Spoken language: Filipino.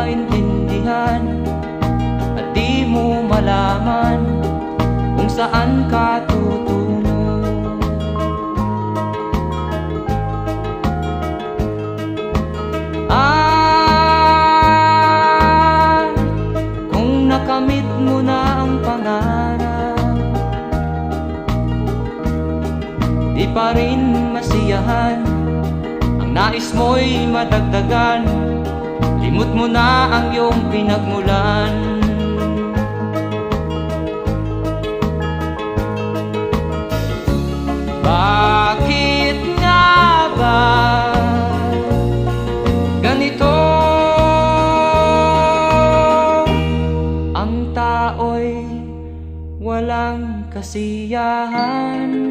maintindihan at di mo malaman kung saan ka tutungo. Kung nakamit mo na ang pangarap, di pa rin masiyahan, ang nais mo'y madagdagan, limot mo na ang iyong pinagmulan. Bakit nga ba ganito? Ang tao'y walang kasiyahan.